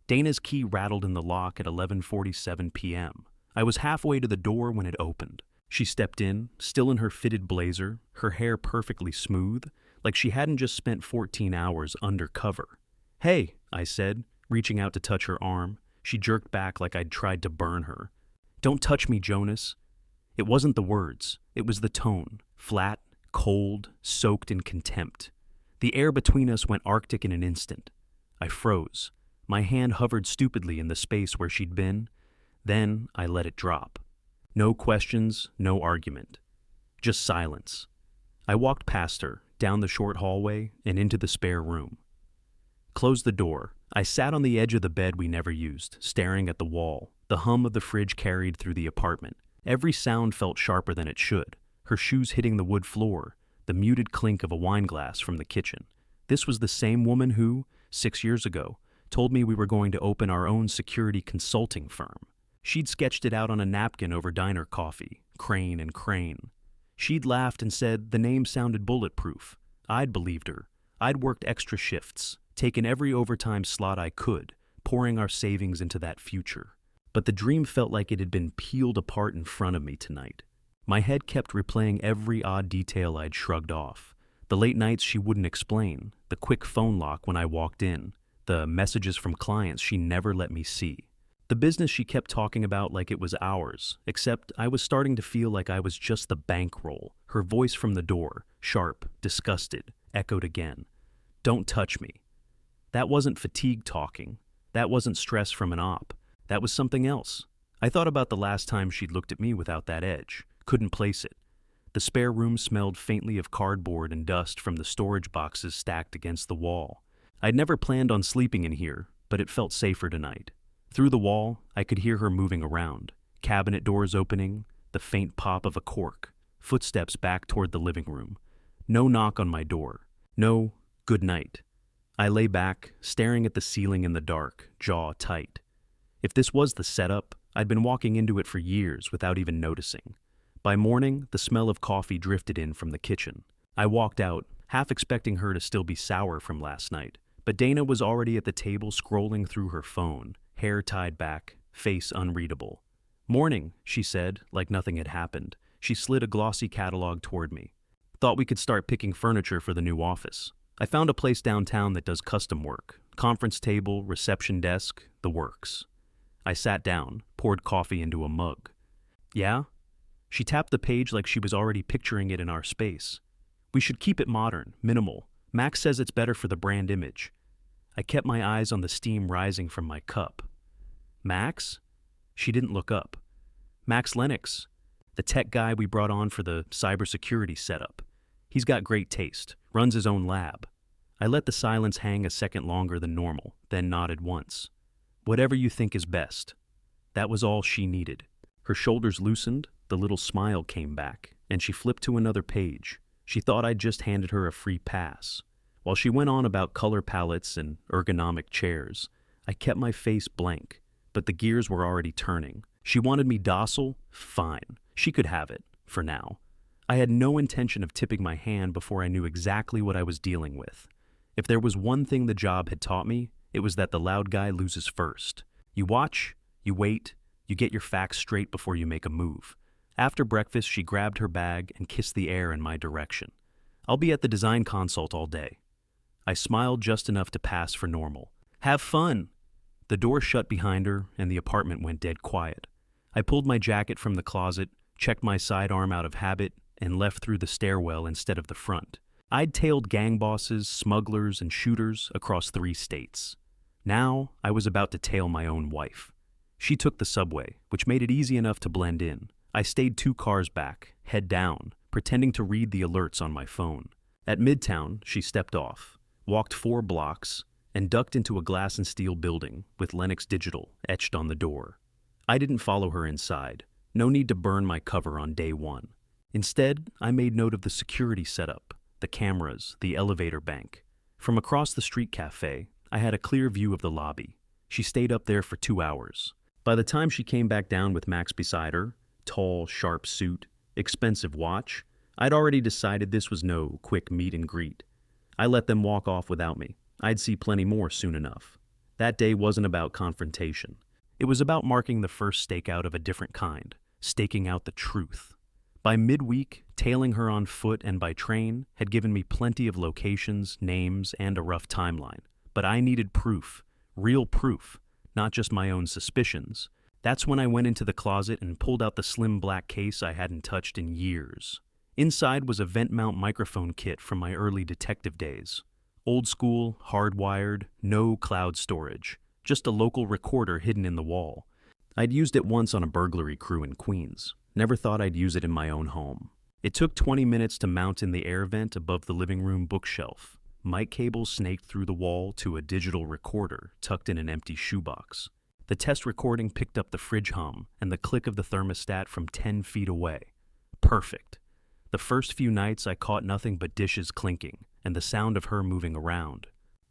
Dana's key rattled in the lock at 11:47 p.m. I was halfway to the door when it opened. She stepped in, still in her fitted blazer, her hair perfectly smooth, like she hadn't just spent 14 hours undercover. "Hey," I said, reaching out to touch her arm. She jerked back like I'd tried to burn her. "Don't touch me, Jonas." It wasn't the words, it was the tone, flat, cold, soaked in contempt. The air between us went arctic in an instant. I froze. My hand hovered stupidly in the space where she'd been. Then I let it drop. No questions, no argument. Just silence. I walked past her, down the short hallway, and into the spare room. Closed the door. I sat on the edge of the bed we never used, staring at the wall. The hum of the fridge carried through the apartment. Every sound felt sharper than it should. Her shoes hitting the wood floor, the muted clink of a wine glass from the kitchen. This was the same woman who, 6 years ago, told me we were going to open our own security consulting firm. She'd sketched it out on a napkin over diner coffee, Crane and Crane. She'd laughed and said the name sounded bulletproof. I'd believed her. I'd worked extra shifts, taken every overtime slot I could, pouring our savings into that future. But the dream felt like it had been peeled apart in front of me tonight. My head kept replaying every odd detail I'd shrugged off. The late nights she wouldn't explain, the quick phone lock when I walked in, the messages from clients she never let me see. The business she kept talking about like it was ours, except I was starting to feel like I was just the bankroll. Her voice from the door, sharp, disgusted, echoed again. "Don't touch me." That wasn't fatigue talking. That wasn't stress from an op. That was something else. I thought about the last time she'd looked at me without that edge. Couldn't place it. The spare room smelled faintly of cardboard and dust from the storage boxes stacked against the wall. I'd never planned on sleeping in here, but it felt safer tonight. Through the wall, I could hear her moving around. Cabinet doors opening, the faint pop of a cork, footsteps back toward the living room. No knock on my door. No good night. I lay back, staring at the ceiling in the dark, jaw tight. If this was the setup, I'd been walking into it for years without even noticing. By morning, the smell of coffee drifted in from the kitchen. I walked out, half expecting her to still be sour from last night, but Dana was already at the table scrolling through her phone, hair tied back, face unreadable. "Morning," she said, like nothing had happened. She slid a glossy catalog toward me. "Thought we could start picking furniture for the new office. I found a place downtown that does custom work. Conference table, reception desk, the works." I sat down, poured coffee into a mug. "Yeah?" She tapped the page like she was already picturing it in our space. "We should keep it modern, minimal. Max says it's better for the brand image." I kept my eyes on the steam rising from my cup. "Max?" She didn't look up. "Max Lennox, the tech guy we brought on for the cybersecurity setup. He's got great taste, runs his own lab." I let the silence hang a second longer than normal, then nodded once. "Whatever you think is best." That was all she needed. Her shoulders loosened, the little smile came back, and she flipped to another page. She thought I'd just handed her a free pass. While she went on about color palettes and ergonomic chairs, I kept my face blank, but the gears were already turning. She wanted me docile? Fine. She could have it, for now. I had no intention of tipping my hand before I knew exactly what I was dealing with. If there was one thing the job had taught me, it was that the loud guy loses first. You watch, you wait, you get your facts straight before you make a move. After breakfast, she grabbed her bag and kissed the air in my direction. "I'll be at the design consult all day." I smiled just enough to pass for normal. "Have fun!" The door shut behind her, and the apartment went dead quiet. I pulled my jacket from the closet, checked my sidearm out of habit, and left through the stairwell instead of the front. I'd tailed gang bosses, smugglers, and shooters across 3 states. Now, I was about to tail my own wife. She took the subway, which made it easy enough to blend in. I stayed 2 cars back, head down, pretending to read the alerts on my phone. At Midtown, she stepped off, walked 4 blocks, and ducked into a glass and steel building with Lennox Digital etched on the door. I didn't follow her inside. No need to burn my cover on day one. Instead, I made note of the security setup, the cameras, the elevator bank. From across the street cafe, I had a clear view of the lobby. She stayed up there for 2 hours. By the time she came back down with Max beside her, tall, sharp suit, expensive watch, I'd already decided this was no quick meet and greet. I let them walk off without me. I'd see plenty more soon enough. That day wasn't about confrontation. It was about marking the first stakeout of a different kind, staking out the truth. By midweek, tailing her on foot and by train had given me plenty of locations, names, and a rough timeline. But I needed proof, real proof, not just my own suspicions. That's when I went into the closet and pulled out the slim black case I hadn't touched in years. Inside was a vent mount microphone kit from my early detective days. Old school, hardwired, no cloud storage, just a local recorder hidden in the wall. I'd used it once on a burglary crew in Queens. Never thought I'd use it in my own home. It took 20 minutes to mount in the air vent above the living room bookshelf. Mic cables snaked through the wall to a digital recorder tucked in an empty shoebox. The test recording picked up the fridge hum and the click of the thermostat from 10 feet away. Perfect. The first few nights I caught nothing but dishes clinking and the sound of her moving around.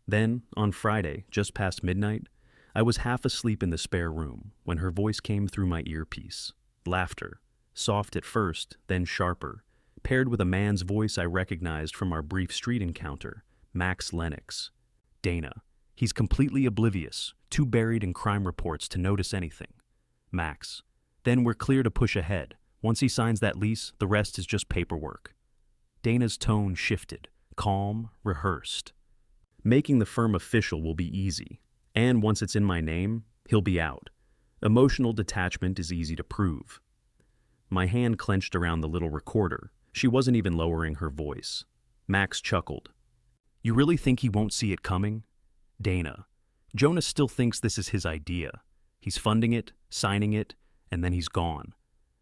Then, on Friday, just past midnight, I was half asleep in the spare room when her voice came through my earpiece. Laughter, soft at first, then sharper, paired with a man's voice I recognized from our brief street encounter, Max Lennox. Dana. He's completely oblivious, too buried in crime reports to notice anything. Max. Then we're clear to push ahead. Once he signs that lease, the rest is just paperwork. Dana's tone shifted, calm, rehearsed. Making the firm official will be easy, and once it's in my name, he'll be out. Emotional detachment is easy to prove. My hand clenched around the little recorder. She wasn't even lowering her voice. Max chuckled. You really think he won't see it coming? Dana. Jonas still thinks this is his idea. He's funding it, signing it, and then he's gone.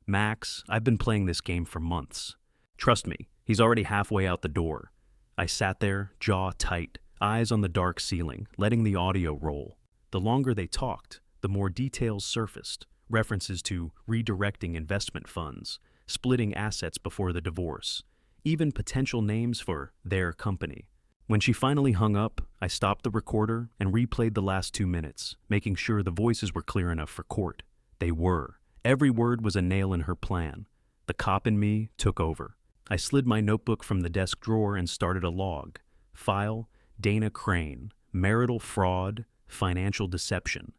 Max, I've been playing this game for months. Trust me, he's already halfway out the door. I sat there, jaw tight, eyes on the dark ceiling, letting the audio roll. The longer they talked, the more details surfaced, references to redirecting investment funds, splitting assets before the divorce, even potential names for their company. When she finally hung up, I stopped the recorder and replayed the last 2 minutes, making sure the voices were clear enough for court. They were. Every word was a nail in her plan. The cop in me took over. I slid my notebook from the desk drawer and started a log. File, Dana Crane, marital fraud, financial deception.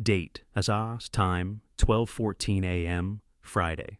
Date, time, 12:14 a.m., Friday.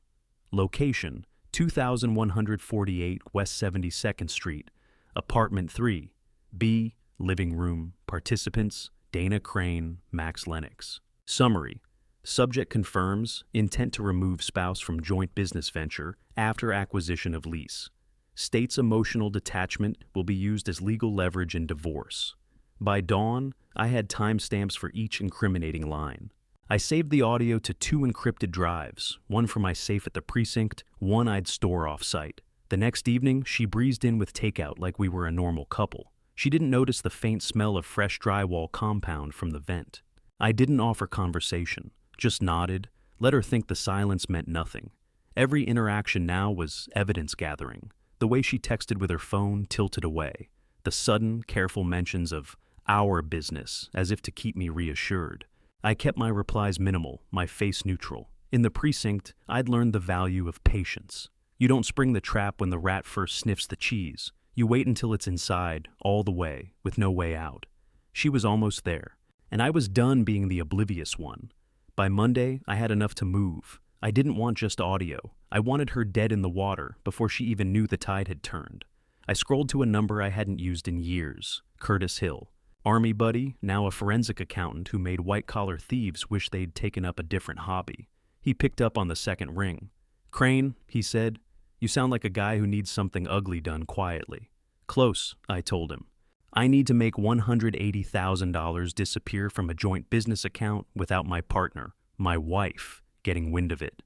Location, 2148 West 72nd Street, Apartment 3, B, living room, participants, Dana Crane, Max Lennox. Summary. Subject confirms intent to remove spouse from joint business venture after acquisition of lease. States emotional detachment will be used as legal leverage in divorce. By dawn, I had timestamps for each incriminating line. I saved the audio to 2 encrypted drives, one for my safe at the precinct, one I'd store off-site. The next evening, she breezed in with takeout like we were a normal couple. She didn't notice the faint smell of fresh drywall compound from the vent. I didn't offer conversation, just nodded, let her think the silence meant nothing. Every interaction now was evidence gathering. The way she texted with her phone tilted away. The sudden, careful mentions of our business, as if to keep me reassured. I kept my replies minimal, my face neutral. In the precinct, I'd learned the value of patience. You don't spring the trap when the rat first sniffs the cheese. You wait until it's inside, all the way, with no way out. She was almost there, and I was done being the oblivious one. By Monday, I had enough to move. I didn't want just audio. I wanted her dead in the water before she even knew the tide had turned. I scrolled to a number I hadn't used in years, Curtis Hill. Army buddy, now a forensic accountant who made white-collar thieves wish they'd taken up a different hobby. He picked up on the second ring. Crane, he said, you sound like a guy who needs something ugly done quietly. Close, I told him. I need to make $180,000 disappear from a joint business account without my partner, my wife, getting wind of it.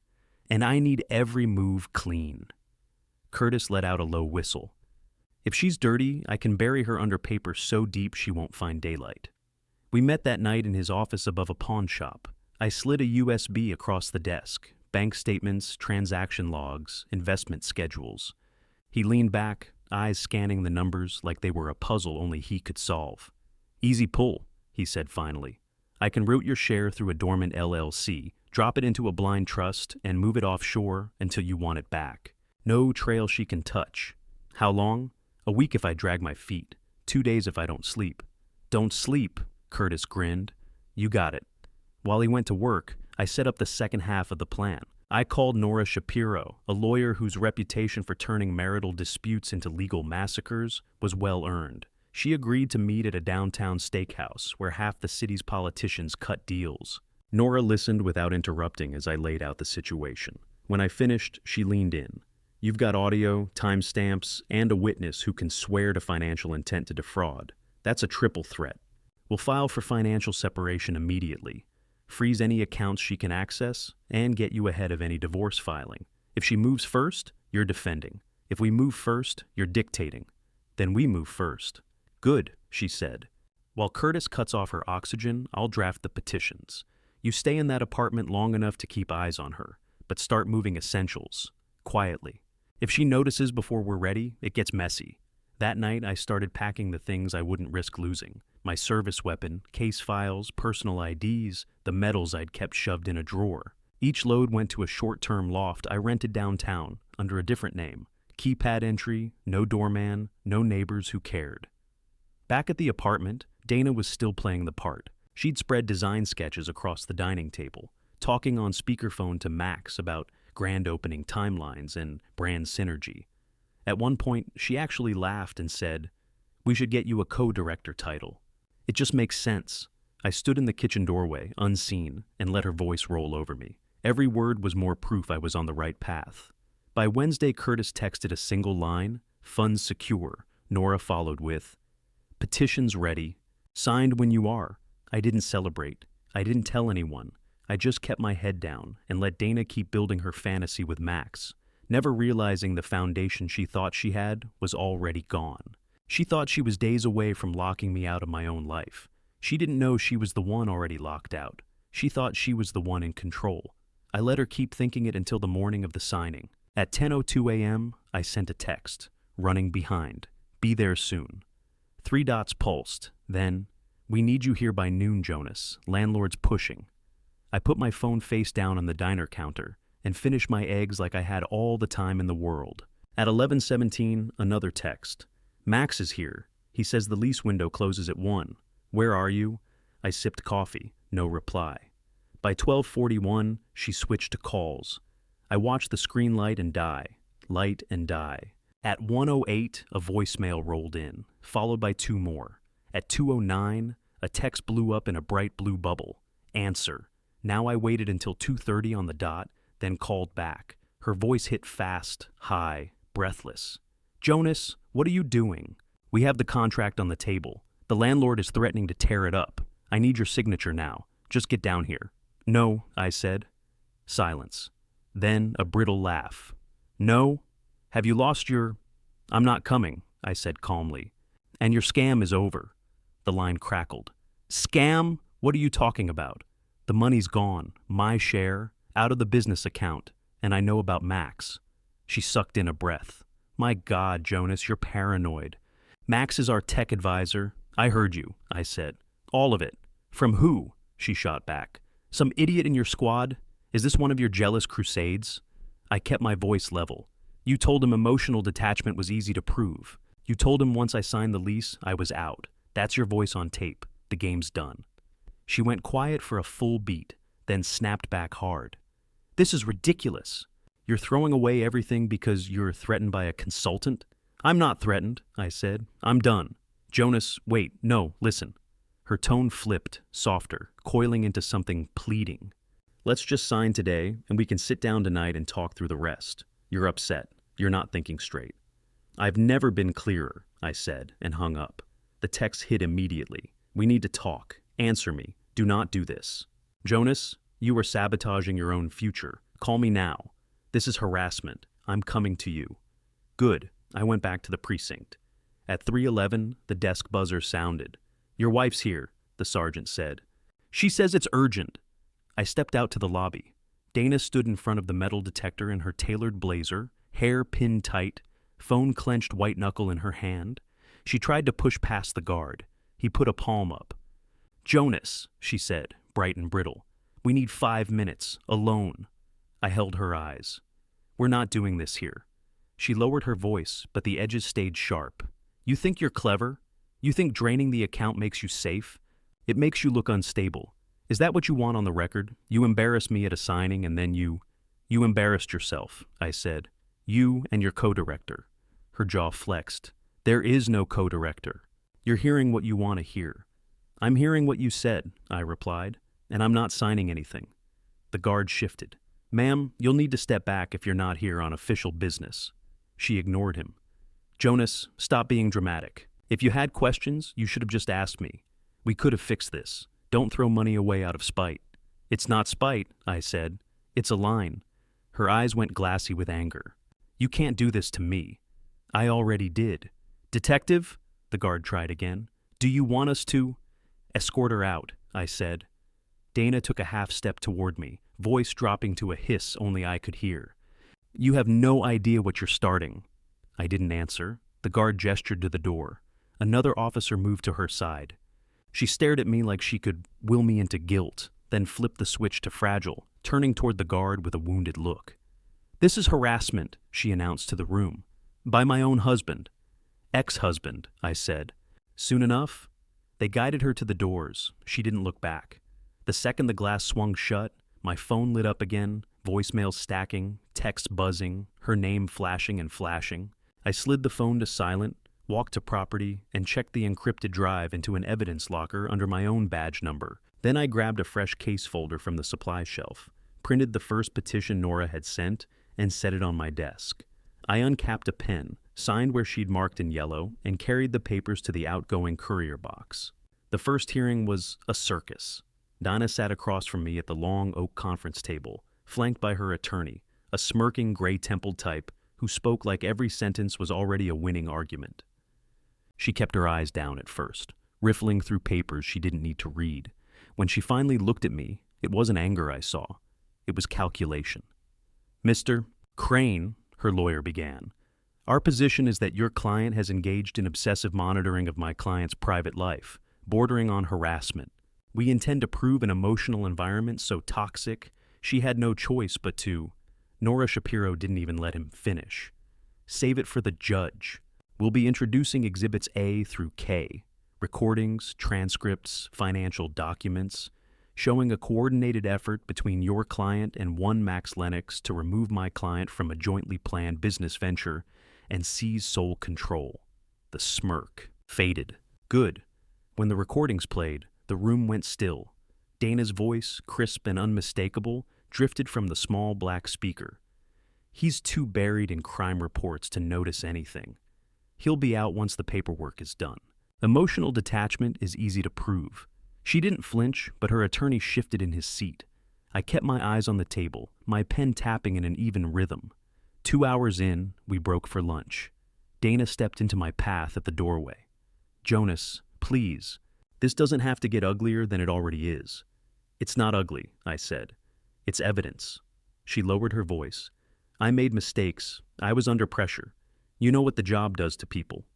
And I need every move clean. Curtis let out a low whistle. If she's dirty, I can bury her under paper so deep she won't find daylight. We met that night in his office above a pawn shop. I slid a USB across the desk, bank statements, transaction logs, investment schedules. He leaned back, eyes scanning the numbers like they were a puzzle only he could solve. Easy pull, he said finally. I can route your share through a dormant LLC, drop it into a blind trust, and move it offshore until you want it back. No trail she can touch. How long? A week if I drag my feet. 2 days if I don't sleep. Don't sleep, Curtis grinned. You got it. While he went to work, I set up the second half of the plan. I called Nora Shapiro, a lawyer whose reputation for turning marital disputes into legal massacres was well earned. She agreed to meet at a downtown steakhouse where half the city's politicians cut deals. Nora listened without interrupting as I laid out the situation. When I finished, she leaned in. You've got audio, timestamps, and a witness who can swear to financial intent to defraud. That's a triple threat. We'll file for financial separation immediately, freeze any accounts she can access, and get you ahead of any divorce filing. If she moves first, you're defending. If we move first, you're dictating. Then we move first. Good, she said. While Curtis cuts off her oxygen, I'll draft the petitions. You stay in that apartment long enough to keep eyes on her, but start moving essentials, quietly. If she notices before we're ready, it gets messy. That night, I started packing the things I wouldn't risk losing. My service weapon, case files, personal IDs, the medals I'd kept shoved in a drawer. Each load went to a short-term loft I rented downtown, under a different name. Keypad entry, no doorman, no neighbors who cared. Back at the apartment, Dana was still playing the part. She'd spread design sketches across the dining table, talking on speakerphone to Max about grand opening timelines and brand synergy. At one point, she actually laughed and said, "We should get you a co-director title. It just makes sense." I stood in the kitchen doorway, unseen, and let her voice roll over me. Every word was more proof I was on the right path. By Wednesday, Curtis texted a single line, "Funds secure." Nora followed with, "Petitions ready. Signed when you are." I didn't celebrate. I didn't tell anyone. I just kept my head down and let Dana keep building her fantasy with Max, never realizing the foundation she thought she had was already gone. She thought she was days away from locking me out of my own life. She didn't know she was the one already locked out. She thought she was the one in control. I let her keep thinking it until the morning of the signing. At 10:02 a.m., I sent a text, running behind. Be there soon. 3 dots pulsed. Then, we need you here by noon, Jonas. Landlord's pushing. I put my phone face down on the diner counter and finished my eggs like I had all the time in the world. At 11:17, another text. Max is here. He says the lease window closes at 1. Where are you? I sipped coffee. No reply. By 12:41, she switched to calls. I watched the screen light and die. At 1:08, a voicemail rolled in, followed by 2 more. At 2:09, a text blew up in a bright blue bubble. Answer. Now I waited until 2:30 on the dot, then called back. Her voice hit fast, high, breathless. Jonas, what are you doing? We have the contract on the table. The landlord is threatening to tear it up. I need your signature now. Just get down here. No, I said. Silence. Then a brittle laugh. No? Have you lost your... I'm not coming, I said calmly. And your scam is over. The line crackled. Scam? What are you talking about? The money's gone, my share, out of the business account, and I know about Max. She sucked in a breath. My God, Jonas, you're paranoid. Max is our tech advisor. I heard you, I said. All of it. From who? She shot back. Some idiot in your squad? Is this one of your jealous crusades? I kept my voice level. You told him emotional detachment was easy to prove. You told him once I signed the lease, I was out. That's your voice on tape. The game's done. She went quiet for a full beat, then snapped back hard. This is ridiculous. You're throwing away everything because you're threatened by a consultant? I'm not threatened, I said. I'm done. Jonas, wait, no, listen. Her tone flipped, softer, coiling into something pleading. Let's just sign today, and we can sit down tonight and talk through the rest. You're upset. You're not thinking straight. I've never been clearer, I said, and hung up. The text hit immediately. We need to talk. Answer me. Do not do this. Jonas, you are sabotaging your own future. Call me now. This is harassment. I'm coming to you. Good. I went back to the precinct. At 3:11, the desk buzzer sounded. Your wife's here, the sergeant said. She says it's urgent. I stepped out to the lobby. Dana stood in front of the metal detector in her tailored blazer, hair pinned tight, phone clenched white knuckle in her hand. She tried to push past the guard. He put a palm up. Jonas, she said, bright and brittle. We need 5 minutes, alone. I held her eyes. We're not doing this here. She lowered her voice, but the edges stayed sharp. You think you're clever? You think draining the account makes you safe? It makes you look unstable. Is that what you want on the record? You embarrass me at a signing and then you embarrassed yourself, I said. You and your co-director. Her jaw flexed. There is no co-director. You're hearing what you want to hear. I'm hearing what you said, I replied, and I'm not signing anything. The guard shifted. Ma'am, you'll need to step back if you're not here on official business. She ignored him. Jonas, stop being dramatic. If you had questions, you should have just asked me. We could have fixed this. Don't throw money away out of spite. It's not spite, I said. It's a line. Her eyes went glassy with anger. You can't do this to me. I already did. Detective? The guard tried again. Do you want us to? Escort her out, I said. Dana took a half step toward me, voice dropping to a hiss only I could hear. You have no idea what you're starting. I didn't answer. The guard gestured to the door. Another officer moved to her side. She stared at me like she could will me into guilt, then flipped the switch to fragile, turning toward the guard with a wounded look. This is harassment, she announced to the room. By my own husband. Ex-husband, I said. Soon enough, they guided her to the doors. She didn't look back. The second the glass swung shut, my phone lit up again, voicemail stacking, text buzzing, her name flashing and flashing. I slid the phone to silent, walked to property, and checked the encrypted drive into an evidence locker under my own badge number. Then I grabbed a fresh case folder from the supply shelf, printed the first petition Nora had sent, and set it on my desk. I uncapped a pen, signed where she'd marked in yellow, and carried the papers to the outgoing courier box. The first hearing was a circus. Donna sat across from me at the long oak conference table, flanked by her attorney, a smirking gray-templed type who spoke like every sentence was already a winning argument. She kept her eyes down at first, riffling through papers she didn't need to read. When she finally looked at me, it wasn't anger I saw. It was calculation. Mr. Crane, her lawyer began, our position is that your client has engaged in obsessive monitoring of my client's private life, bordering on harassment. We intend to prove an emotional environment so toxic, she had no choice but to. Nora Shapiro didn't even let him finish. Save it for the judge. We'll be introducing Exhibits A through K, recordings, transcripts, financial documents, showing a coordinated effort between your client and one Max Lennox to remove my client from a jointly planned business venture and seize sole control. The smirk faded. Good. When the recordings played, the room went still. Dana's voice, crisp and unmistakable, drifted from the small black speaker. He's too buried in crime reports to notice anything. He'll be out once the paperwork is done. Emotional detachment is easy to prove. She didn't flinch, but her attorney shifted in his seat. I kept my eyes on the table, my pen tapping in an even rhythm. 2 hours in, we broke for lunch. Dana stepped into my path at the doorway. Jonas, please. This doesn't have to get uglier than it already is. It's not ugly, I said. It's evidence. She lowered her voice. I made mistakes. I was under pressure. You know what the job does to people.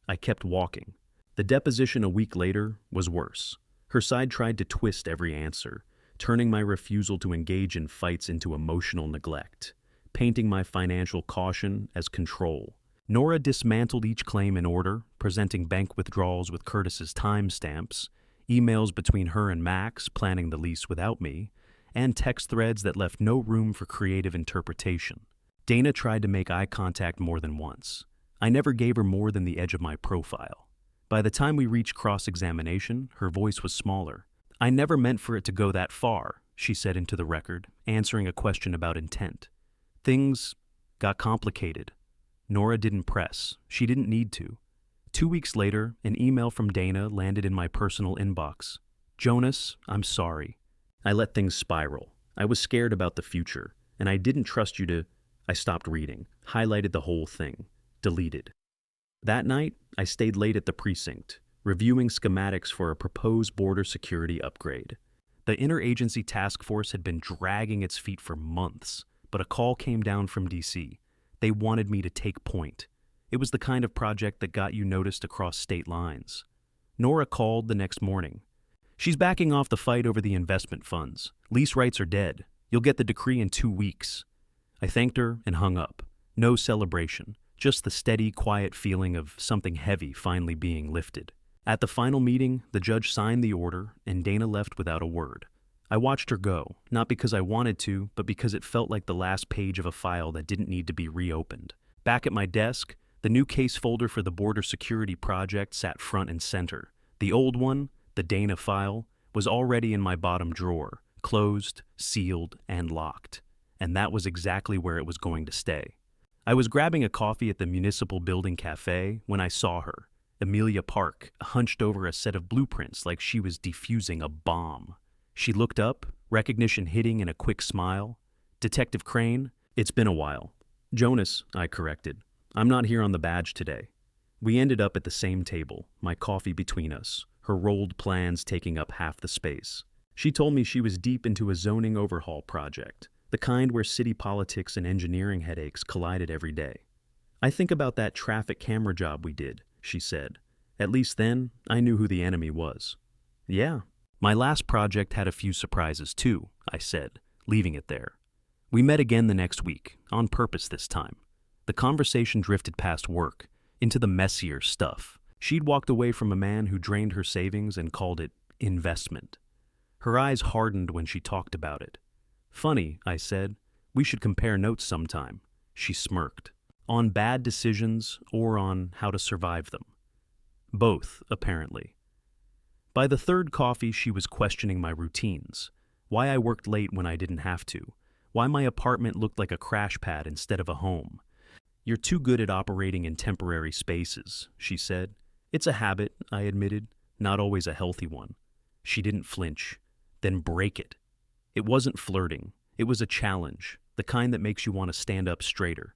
I kept walking. The deposition a week later was worse. Her side tried to twist every answer, turning my refusal to engage in fights into emotional neglect, painting my financial caution as control. Nora dismantled each claim in order, presenting bank withdrawals with Curtis's timestamps, emails between her and Max planning the lease without me, and text threads that left no room for creative interpretation. Dana tried to make eye contact more than once. I never gave her more than the edge of my profile. By the time we reached cross-examination, her voice was smaller. I never meant for it to go that far, she said into the record, answering a question about intent. Things got complicated. Nora didn't press. She didn't need to. 2 weeks later, an email from Dana landed in my personal inbox. Jonas, I'm sorry. I let things spiral. I was scared about the future, and I didn't trust you to... I stopped reading, highlighted the whole thing, deleted. That night, I stayed late at the precinct, reviewing schematics for a proposed border security upgrade. The interagency task force had been dragging its feet for months, but a call came down from D.C. They wanted me to take point. It was the kind of project that got you noticed across state lines. Nora called the next morning. She's backing off the fight over the investment funds. Lease rights are dead. You'll get the decree in 2 weeks. I thanked her and hung up. No celebration, just the steady, quiet feeling of something heavy finally being lifted. At the final meeting, the judge signed the order, and Dana left without a word. I watched her go, not because I wanted to, but because it felt like the last page of a file that didn't need to be reopened. Back at my desk, the new case folder for the border security project sat front and center. The old one, the Dana file, was already in my bottom drawer, closed, sealed, and locked. And that was exactly where it was going to stay. I was grabbing a coffee at the Municipal Building Cafe when I saw her, Amelia Park, hunched over a set of blueprints like she was defusing a bomb. She looked up, recognition hitting in a quick smile. "Detective Crane, it's been a while." "Jonas," I corrected. "I'm not here on the badge today." We ended up at the same table, my coffee between us, her rolled plans taking up half the space. She told me she was deep into a zoning overhaul project, the kind where city politics and engineering headaches collided every day. "I think about that traffic camera job we did," she said. "At least then, I knew who the enemy was." "Yeah. My last project had a few surprises too," I said, leaving it there. We met again the next week, on purpose this time. The conversation drifted past work, into the messier stuff. She'd walked away from a man who drained her savings and called it investment. Her eyes hardened when she talked about it. "Funny," I said. "We should compare notes sometime." She smirked. "On bad decisions or on how to survive them?" "Both, apparently." By the third coffee, she was questioning my routines, why I worked late when I didn't have to, why my apartment looked like a crash pad instead of a home. "You're too good at operating in temporary spaces," she said. "It's a habit," I admitted, "not always a healthy one." She didn't flinch. "Then break it." It wasn't flirting. It was a challenge, the kind that makes you want to stand up straighter.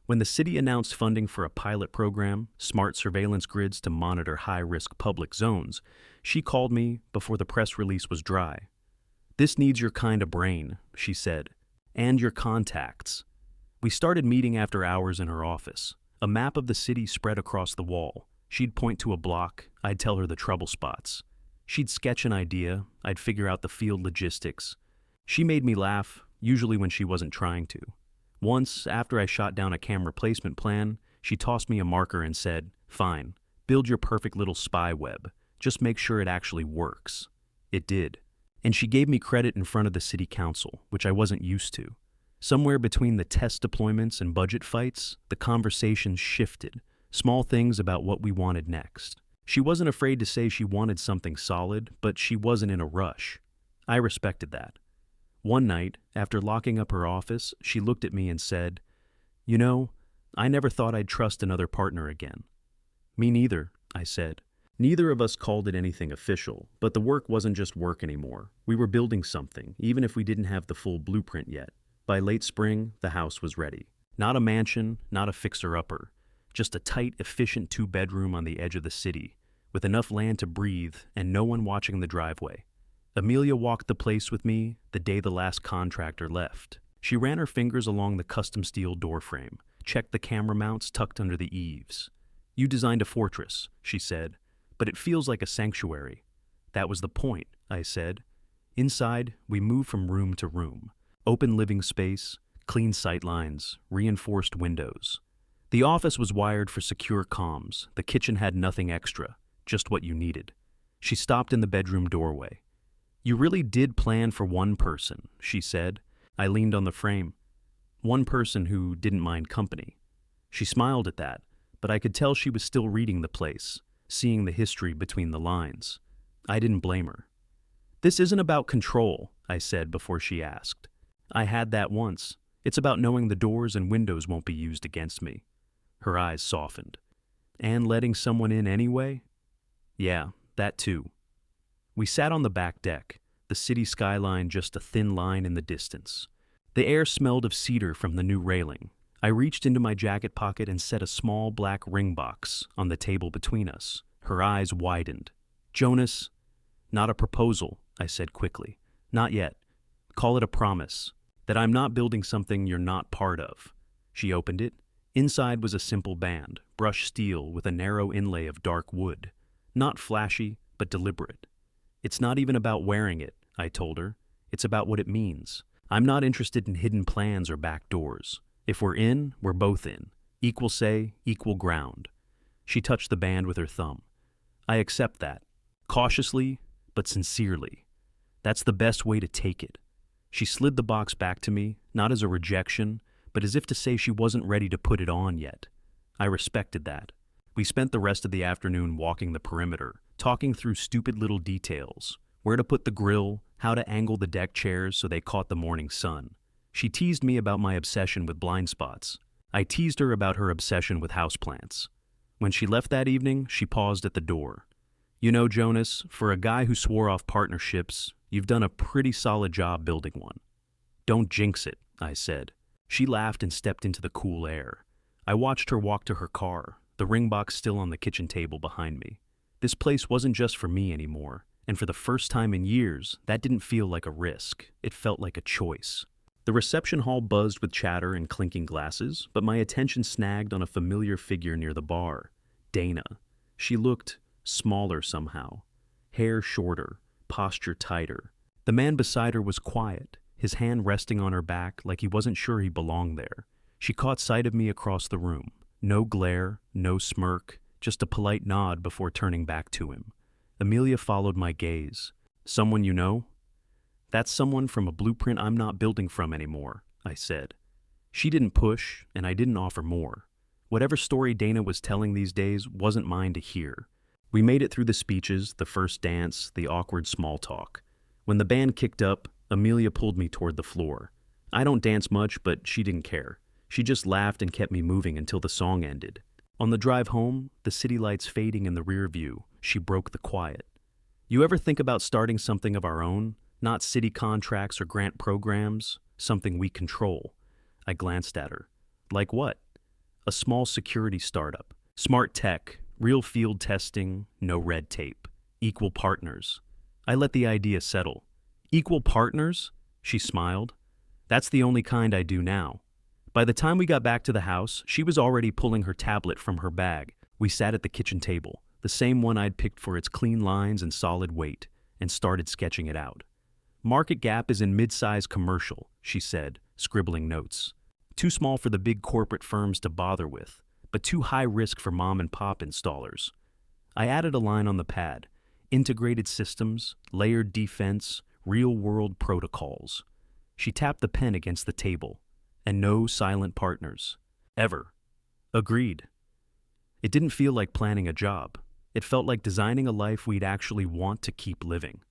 When the city announced funding for a pilot program, smart surveillance grids to monitor high-risk public zones, she called me before the press release was dry. "This needs your kind of brain," she said, "and your contacts." We started meeting after hours in her office. A map of the city spread across the wall. She'd point to a block, I'd tell her the trouble spots. She'd sketch an idea, I'd figure out the field logistics. She made me laugh, usually when she wasn't trying to. Once, after I shot down a camera placement plan, she tossed me a marker and said, "Fine, build your perfect little spy web. Just make sure it actually works." It did. And she gave me credit in front of the city council, which I wasn't used to. Somewhere between the test deployments and budget fights, the conversations shifted, small things about what we wanted next. She wasn't afraid to say she wanted something solid, but she wasn't in a rush. I respected that. One night, after locking up her office, she looked at me and said, "You know, I never thought I'd trust another partner again." "Me neither," I said. Neither of us called it anything official, but the work wasn't just work anymore. We were building something, even if we didn't have the full blueprint yet. By late spring, the house was ready. Not a mansion, not a fixer-upper, just a tight, efficient two-bedroom on the edge of the city, with enough land to breathe and no one watching the driveway. Amelia walked the place with me the day the last contractor left. She ran her fingers along the custom steel doorframe, checked the camera mounts tucked under the eaves. "You designed a fortress," she said, "but it feels like a sanctuary." "That was the point," I said. Inside, we moved from room to room. Open living space, clean sight lines, reinforced windows. The office was wired for secure comms. The kitchen had nothing extra, just what you needed. She stopped in the bedroom doorway. "You really did plan for one person," she said. I leaned on the frame. One person who didn't mind company. She smiled at that, but I could tell she was still reading the place, seeing the history between the lines. I didn't blame her. "This isn't about control," I said before she asked. "I had that once. It's about knowing the doors and windows won't be used against me." Her eyes softened. "And letting someone in anyway?" "Yeah, that too." We sat on the back deck, the city skyline just a thin line in the distance. The air smelled of cedar from the new railing. I reached into my jacket pocket and set a small black ring box on the table between us. Her eyes widened. "Jonas," "Not a proposal," I said quickly. "Not yet. Call it a promise. That I'm not building something you're not part of." She opened it. Inside was a simple band, brushed steel with a narrow inlay of dark wood. Not flashy, but deliberate. "It's not even about wearing it," I told her. "It's about what it means. I'm not interested in hidden plans or back doors. If we're in, we're both in. Equal say, equal ground." She touched the band with her thumb. I accept that. Cautiously, but sincerely. That's the best way to take it. She slid the box back to me, not as a rejection, but as if to say she wasn't ready to put it on yet. I respected that. We spent the rest of the afternoon walking the perimeter, talking through stupid little details. Where to put the grill, how to angle the deck chairs so they caught the morning sun. She teased me about my obsession with blind spots. I teased her about her obsession with houseplants. When she left that evening, she paused at the door. You know, Jonas, for a guy who swore off partnerships, you've done a pretty solid job building one. Don't jinx it, I said. She laughed and stepped into the cool air. I watched her walk to her car, the ring box still on the kitchen table behind me. This place wasn't just for me anymore, and for the first time in years, that didn't feel like a risk. It felt like a choice. The reception hall buzzed with chatter and clinking glasses, but my attention snagged on a familiar figure near the bar, Dana. She looked smaller somehow, hair shorter, posture tighter. The man beside her was quiet, his hand resting on her back like he wasn't sure he belonged there. She caught sight of me across the room. No glare, no smirk, just a polite nod before turning back to him. Amelia followed my gaze. Someone you know? That's someone from a blueprint I'm not building from anymore, I said. She didn't push, and I didn't offer more. Whatever story Dana was telling these days wasn't mine to hear. We made it through the speeches, the first dance, the awkward small talk. When the band kicked up, Amelia pulled me toward the floor. I don't dance much, but she didn't care. She just laughed and kept me moving until the song ended. On the drive home, the city lights fading in the rear view, she broke the quiet. You ever think about starting something of our own? Not city contracts or grant programs, something we control. I glanced at her. Like what? A small security startup. Smart tech, real field testing, no red tape. Equal partners. I let the idea settle. Equal partners? She smiled. That's the only kind I do now. By the time we got back to the house, she was already pulling her tablet from her bag. We sat at the kitchen table, the same one I'd picked for its clean lines and solid weight, and started sketching it out. Market gap is in mid-size commercial, she said, scribbling notes. Too small for the big corporate firms to bother with, but too high risk for mom-and-pop installers. I added a line on the pad. Integrated systems, layered defense, real-world protocols. She tapped the pen against the table. And no silent partners. Ever. Agreed. It didn't feel like planning a job. It felt like designing a life we'd actually want to keep living.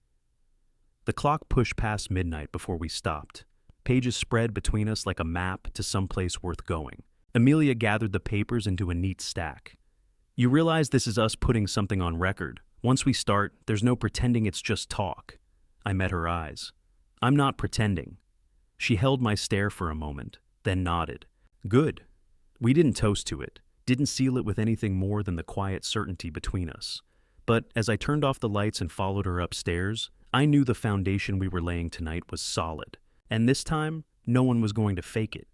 The clock pushed past midnight before we stopped. Pages spread between us like a map to someplace worth going. Amelia gathered the papers into a neat stack. You realize this is us putting something on record. Once we start, there's no pretending it's just talk. I met her eyes. I'm not pretending. She held my stare for a moment, then nodded. Good. We didn't toast to it, didn't seal it with anything more than the quiet certainty between us. But as I turned off the lights and followed her upstairs, I knew the foundation we were laying tonight was solid. And this time, no one was going to fake it.